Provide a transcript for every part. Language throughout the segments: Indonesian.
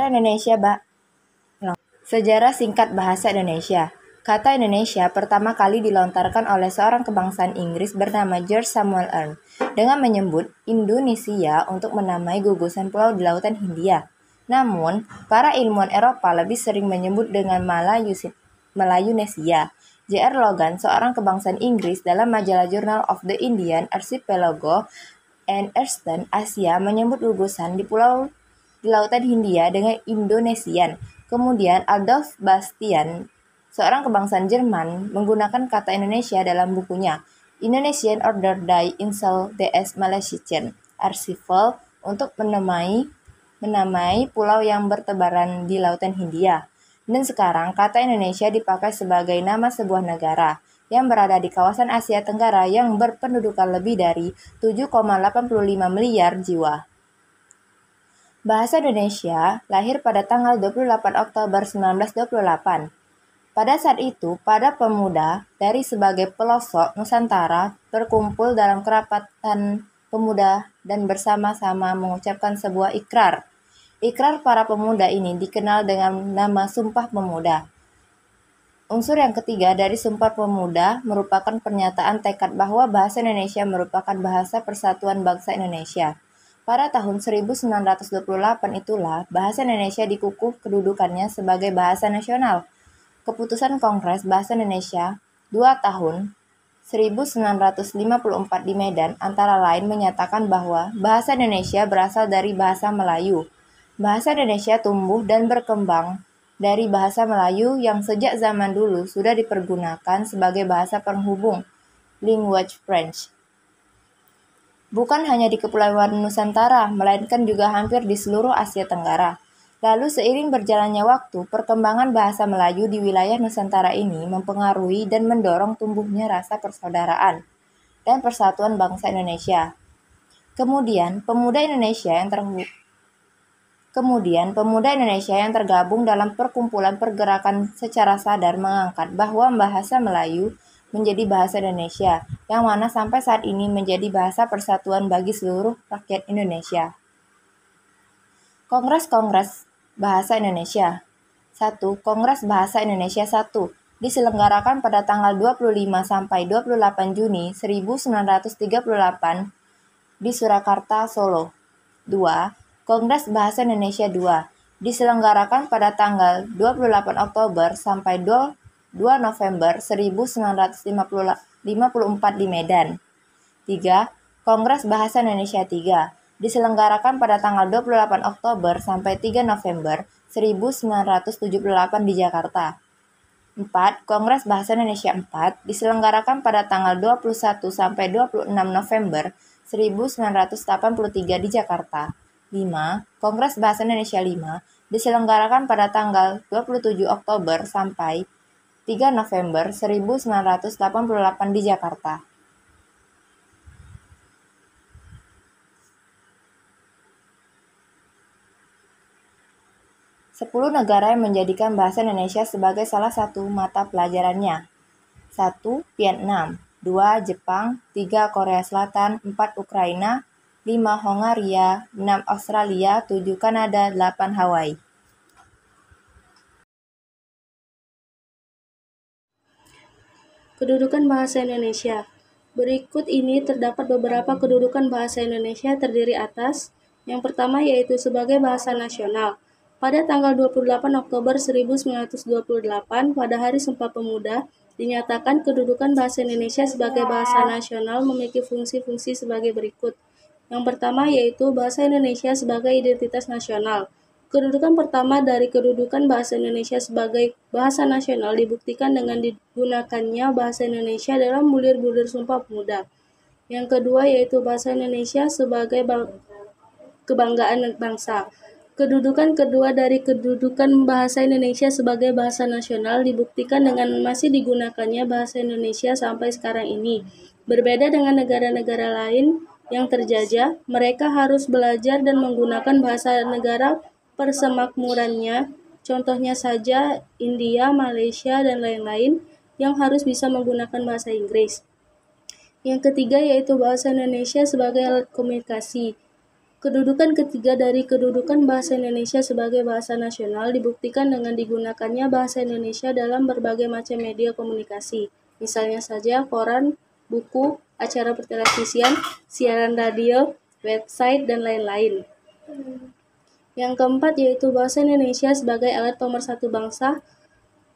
Indonesia, Sejarah singkat bahasa Indonesia. Kata Indonesia pertama kali dilontarkan oleh seorang kebangsaan Inggris bernama George Samuel Earle dengan menyebut Indonesia untuk menamai gugusan pulau di Lautan Hindia. Namun, para ilmuwan Eropa lebih sering menyebut dengan Melayunesia. J.R. Logan, seorang kebangsaan Inggris dalam majalah Journal of the Indian Archipelago and Eastern Asia menyebut gugusan di pulau di Lautan Hindia dengan Indonesian. Kemudian Adolf Bastian, seorang kebangsaan Jerman, menggunakan kata Indonesia dalam bukunya Indonesian Order die Insel des Malaysian Archipel untuk menamai pulau yang bertebaran di Lautan Hindia. Dan sekarang kata Indonesia dipakai sebagai nama sebuah negara yang berada di kawasan Asia Tenggara yang berpendudukan lebih dari 7,85 miliar jiwa. Bahasa Indonesia lahir pada tanggal 28 Oktober 1928. Pada saat itu, para pemuda dari sebagai pelosok Nusantara berkumpul dalam kerapatan pemuda dan bersama-sama mengucapkan sebuah ikrar. Ikrar para pemuda ini dikenal dengan nama Sumpah Pemuda. Unsur yang ketiga dari Sumpah Pemuda merupakan pernyataan tekad bahwa bahasa Indonesia merupakan bahasa persatuan bangsa Indonesia. Pada tahun 1928 itulah bahasa Indonesia dikukuh kedudukannya sebagai bahasa nasional. Keputusan Kongres Bahasa Indonesia 2 tahun 1954 di Medan antara lain menyatakan bahwa bahasa Indonesia berasal dari bahasa Melayu. Bahasa Indonesia tumbuh dan berkembang dari bahasa Melayu yang sejak zaman dulu sudah dipergunakan sebagai bahasa penghubung, language French. Bukan hanya di Kepulauan Nusantara, melainkan juga hampir di seluruh Asia Tenggara. Lalu seiring berjalannya waktu, perkembangan bahasa Melayu di wilayah Nusantara ini mempengaruhi dan mendorong tumbuhnya rasa persaudaraan dan persatuan bangsa Indonesia. Kemudian, pemuda Indonesia yang tergabung dalam perkumpulan pergerakan secara sadar mengangkat bahwa bahasa Melayu menjadi bahasa Indonesia, yang mana sampai saat ini menjadi bahasa persatuan bagi seluruh rakyat Indonesia. Kongres Bahasa Indonesia 1. Kongres Bahasa Indonesia 1 diselenggarakan pada tanggal 25 sampai 28 Juni 1938 di Surakarta, Solo. 2. Kongres Bahasa Indonesia 2 diselenggarakan pada tanggal 28 Oktober sampai 2 November 1954 di Medan. 3. Kongres Bahasa Indonesia 3 diselenggarakan pada tanggal 28 Oktober sampai 3 November 1978 di Jakarta. 4. Kongres Bahasa Indonesia 4 diselenggarakan pada tanggal 21 sampai 26 November 1983 di Jakarta. 5. Kongres Bahasa Indonesia 5 diselenggarakan pada tanggal 27 Oktober sampai 3 November 1988 di Jakarta. Sepuluh negara yang menjadikan bahasa Indonesia sebagai salah satu mata pelajarannya. 1. Vietnam, 2. Jepang, 3. Korea Selatan, 4. Ukraina, 5. Hongaria, 6. Australia, 7. Kanada, 8. Hawaii. Kedudukan bahasa Indonesia. Berikut ini terdapat beberapa kedudukan bahasa Indonesia terdiri atas. Yang pertama yaitu sebagai bahasa nasional. Pada tanggal 28 Oktober 1928, pada Hari Sumpah Pemuda, dinyatakan kedudukan bahasa Indonesia sebagai bahasa nasional memiliki fungsi-fungsi sebagai berikut. Yang pertama yaitu bahasa Indonesia sebagai identitas nasional. Kedudukan pertama dari kedudukan bahasa Indonesia sebagai bahasa nasional dibuktikan dengan digunakannya bahasa Indonesia dalam bulir-bulir Sumpah Pemuda. Yang kedua yaitu bahasa Indonesia sebagai kebanggaan bangsa. Kedudukan kedua dari kedudukan bahasa Indonesia sebagai bahasa nasional dibuktikan dengan masih digunakannya bahasa Indonesia sampai sekarang ini. Berbeda dengan negara-negara lain yang terjajah, mereka harus belajar dan menggunakan bahasa negara persemakmurannya, contohnya saja India, Malaysia, dan lain-lain yang harus bisa menggunakan bahasa Inggris. Yang ketiga yaitu bahasa Indonesia sebagai alat komunikasi. Kedudukan ketiga dari kedudukan bahasa Indonesia sebagai bahasa nasional dibuktikan dengan digunakannya bahasa Indonesia dalam berbagai macam media komunikasi. Misalnya saja koran, buku, acara pertelevisian, siaran radio, website, dan lain-lain. Yang keempat yaitu bahasa Indonesia sebagai alat pemersatu bangsa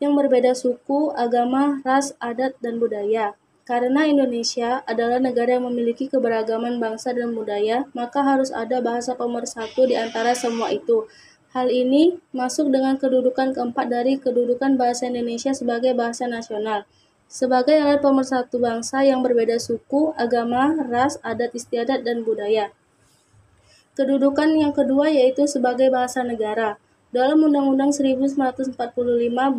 yang berbeda suku, agama, ras, adat, dan budaya. Karena Indonesia adalah negara yang memiliki keberagaman bangsa dan budaya, maka harus ada bahasa pemersatu di antara semua itu. Hal ini masuk dengan kedudukan keempat dari kedudukan bahasa Indonesia sebagai bahasa nasional. Sebagai alat pemersatu bangsa yang berbeda suku, agama, ras, adat istiadat, dan budaya. Kedudukan yang kedua yaitu sebagai bahasa negara. Dalam Undang-Undang 1945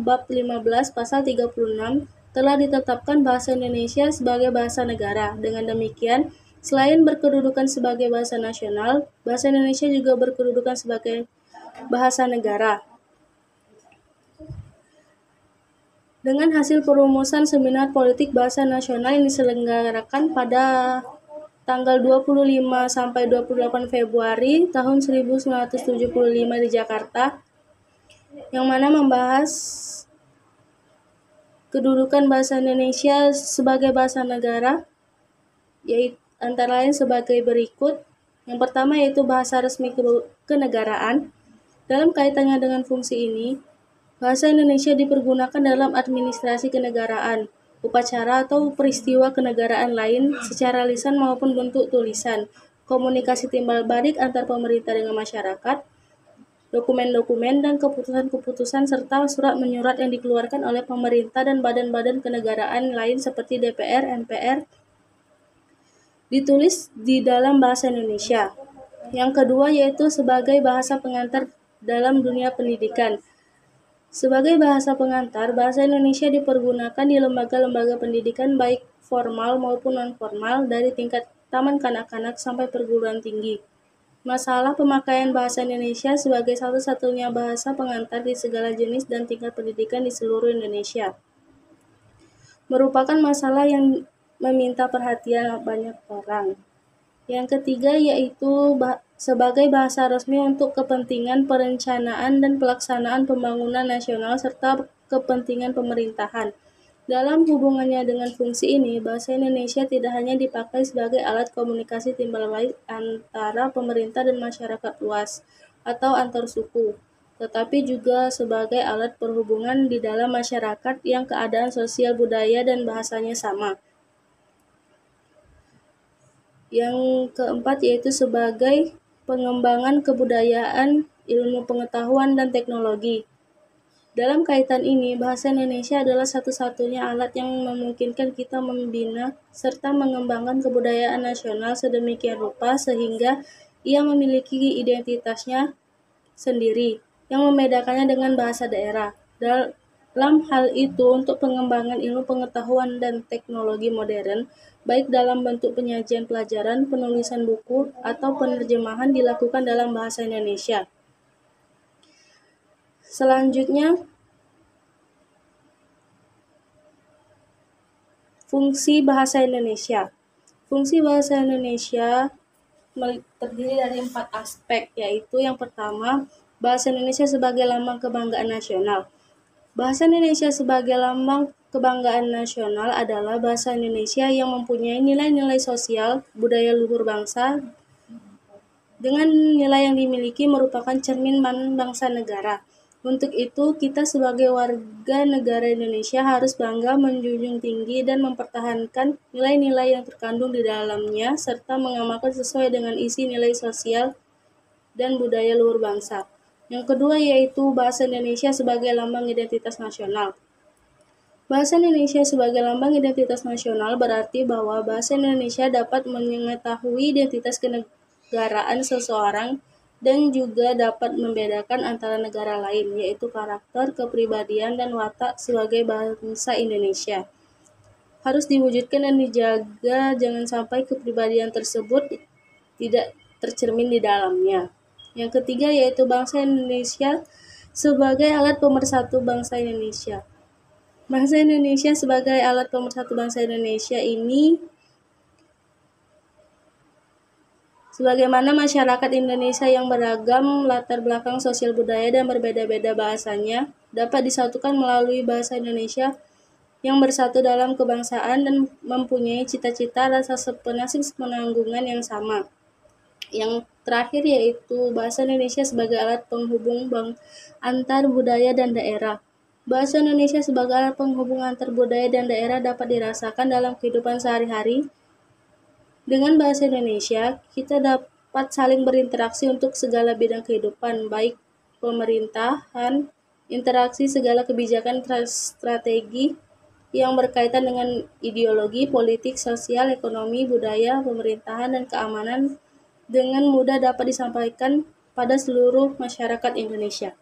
Bab 15 Pasal 36 telah ditetapkan bahasa Indonesia sebagai bahasa negara. Dengan demikian, selain berkedudukan sebagai bahasa nasional, bahasa Indonesia juga berkedudukan sebagai bahasa negara. Dengan hasil perumusan seminar politik bahasa nasional yang diselenggarakan pada tanggal 25 sampai 28 Februari tahun 1975 di Jakarta, yang mana membahas kedudukan bahasa Indonesia sebagai bahasa negara, yaitu antara lain sebagai berikut. Yang pertama yaitu bahasa resmi kenegaraan. Dalam kaitannya dengan fungsi ini, bahasa Indonesia dipergunakan dalam administrasi kenegaraan, upacara atau peristiwa kenegaraan lain secara lisan maupun bentuk tulisan, komunikasi timbal balik antar pemerintah dengan masyarakat, dokumen-dokumen dan keputusan-keputusan serta surat menyurat yang dikeluarkan oleh pemerintah dan badan-badan kenegaraan lain seperti DPR, MPR, ditulis di dalam bahasa Indonesia. Yang kedua yaitu sebagai bahasa pengantar dalam dunia pendidikan. Sebagai bahasa pengantar, bahasa Indonesia dipergunakan di lembaga-lembaga pendidikan baik formal maupun non-formal dari tingkat taman kanak-kanak sampai perguruan tinggi. Masalah pemakaian bahasa Indonesia sebagai satu-satunya bahasa pengantar di segala jenis dan tingkat pendidikan di seluruh Indonesia merupakan masalah yang meminta perhatian banyak orang. Yang ketiga yaitu sebagai bahasa resmi untuk kepentingan perencanaan dan pelaksanaan pembangunan nasional serta kepentingan pemerintahan. Dalam hubungannya dengan fungsi ini, bahasa Indonesia tidak hanya dipakai sebagai alat komunikasi timbal balik antara pemerintah dan masyarakat luas atau antar suku, tetapi juga sebagai alat perhubungan di dalam masyarakat yang keadaan sosial budaya dan bahasanya sama. Yang keempat yaitu sebagai pengembangan kebudayaan, ilmu pengetahuan, dan teknologi. Dalam kaitan ini, bahasa Indonesia adalah satu-satunya alat yang memungkinkan kita membina serta mengembangkan kebudayaan nasional sedemikian rupa sehingga ia memiliki identitasnya sendiri yang membedakannya dengan bahasa daerah. Dalam hal itu, untuk pengembangan ilmu pengetahuan dan teknologi modern, baik dalam bentuk penyajian pelajaran, penulisan buku, atau penerjemahan dilakukan dalam bahasa Indonesia. Selanjutnya, fungsi bahasa Indonesia. Fungsi bahasa Indonesia terdiri dari 4 aspek, yaitu yang pertama, bahasa Indonesia sebagai lambang kebanggaan nasional. Bahasa Indonesia sebagai lambang kebanggaan nasional adalah bahasa Indonesia yang mempunyai nilai-nilai sosial, budaya luhur bangsa, dengan nilai yang dimiliki merupakan cermin bangsa negara. Untuk itu, kita sebagai warga negara Indonesia harus bangga menjunjung tinggi dan mempertahankan nilai-nilai yang terkandung di dalamnya, serta mengamalkan sesuai dengan isi nilai sosial dan budaya luhur bangsa. Yang kedua yaitu bahasa Indonesia sebagai lambang identitas nasional. Bahasa Indonesia sebagai lambang identitas nasional berarti bahwa bahasa Indonesia dapat mengetahui identitas kenegaraan seseorang dan juga dapat membedakan antara negara lain, yaitu karakter, kepribadian, dan watak sebagai bangsa Indonesia. Harus diwujudkan dan dijaga jangan sampai kepribadian tersebut tidak tercermin di dalamnya. Yang ketiga yaitu bangsa Indonesia sebagai alat pemersatu bangsa Indonesia. Bangsa Indonesia sebagai alat pemersatu bangsa Indonesia ini Sebagaimana masyarakat Indonesia yang beragam latar belakang sosial budaya dan berbeda-beda bahasanya dapat disatukan melalui bahasa Indonesia yang bersatu dalam kebangsaan dan mempunyai cita-cita rasa sepenasib penanggungan yang sama. Yang terakhir yaitu bahasa Indonesia sebagai alat penghubung antar budaya dan daerah. Bahasa Indonesia sebagai alat penghubung antar budaya dan daerah dapat dirasakan dalam kehidupan sehari-hari. Dengan bahasa Indonesia, kita dapat saling berinteraksi untuk segala bidang kehidupan, baik pemerintahan, interaksi segala kebijakan strategi yang berkaitan dengan ideologi, politik, sosial, ekonomi, budaya, pemerintahan, dan keamanan dengan mudah dapat disampaikan pada seluruh masyarakat Indonesia.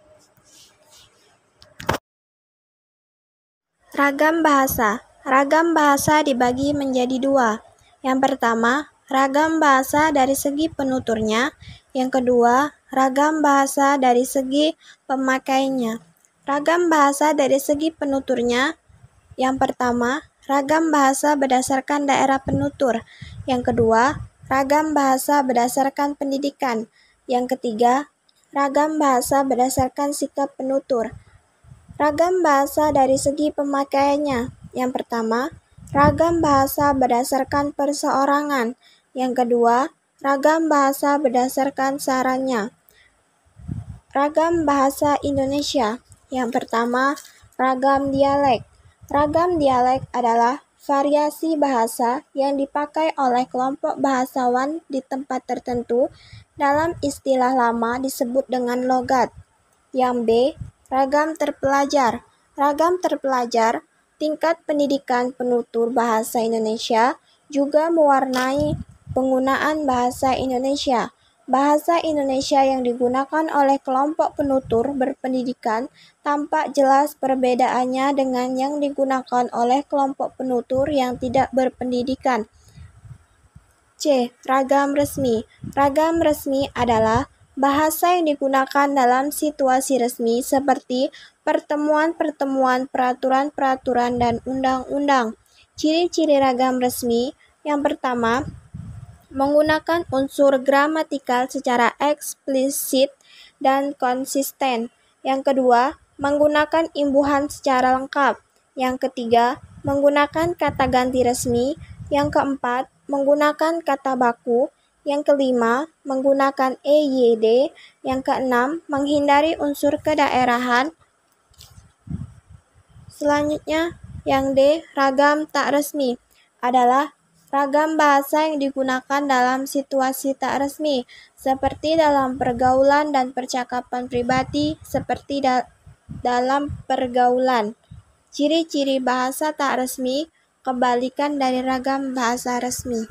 Ragam bahasa. Ragam bahasa dibagi menjadi dua. Yang pertama, ragam bahasa dari segi penuturnya. Yang kedua, ragam bahasa dari segi pemakainya. Ragam bahasa dari segi penuturnya. Yang pertama, ragam bahasa berdasarkan daerah penutur. Yang kedua, ragam bahasa berdasarkan pendidikan. Yang ketiga, ragam bahasa berdasarkan sikap penutur. Ragam bahasa dari segi pemakaiannya. Yang pertama, ragam bahasa berdasarkan perseorangan. Yang kedua, ragam bahasa berdasarkan sarannya. Ragam bahasa Indonesia. Yang pertama, ragam dialek. Ragam dialek adalah variasi bahasa yang dipakai oleh kelompok bahasawan di tempat tertentu. Dalam istilah lama disebut dengan logat. Yang B, ragam terpelajar. Ragam terpelajar, tingkat pendidikan penutur bahasa Indonesia juga mewarnai penggunaan bahasa Indonesia. Bahasa Indonesia yang digunakan oleh kelompok penutur berpendidikan tampak jelas perbedaannya dengan yang digunakan oleh kelompok penutur yang tidak berpendidikan. C. Ragam resmi. Ragam resmi adalah bahasa yang digunakan dalam situasi resmi seperti pertemuan-pertemuan, peraturan-peraturan, dan undang-undang. Ciri-ciri ragam resmi. Yang pertama, menggunakan unsur gramatikal secara eksplisit dan konsisten. Yang kedua, menggunakan imbuhan secara lengkap. Yang ketiga, menggunakan kata ganti resmi. Yang keempat, menggunakan kata baku. Yang kelima, menggunakan EYD. Yang keenam, menghindari unsur kedaerahan. Selanjutnya, yang D, ragam tak resmi, adalah ragam bahasa yang digunakan dalam situasi tak resmi, seperti dalam pergaulan dan percakapan pribadi, seperti dalam pergaulan. Ciri-ciri bahasa tak resmi, kebalikan dari ragam bahasa resmi.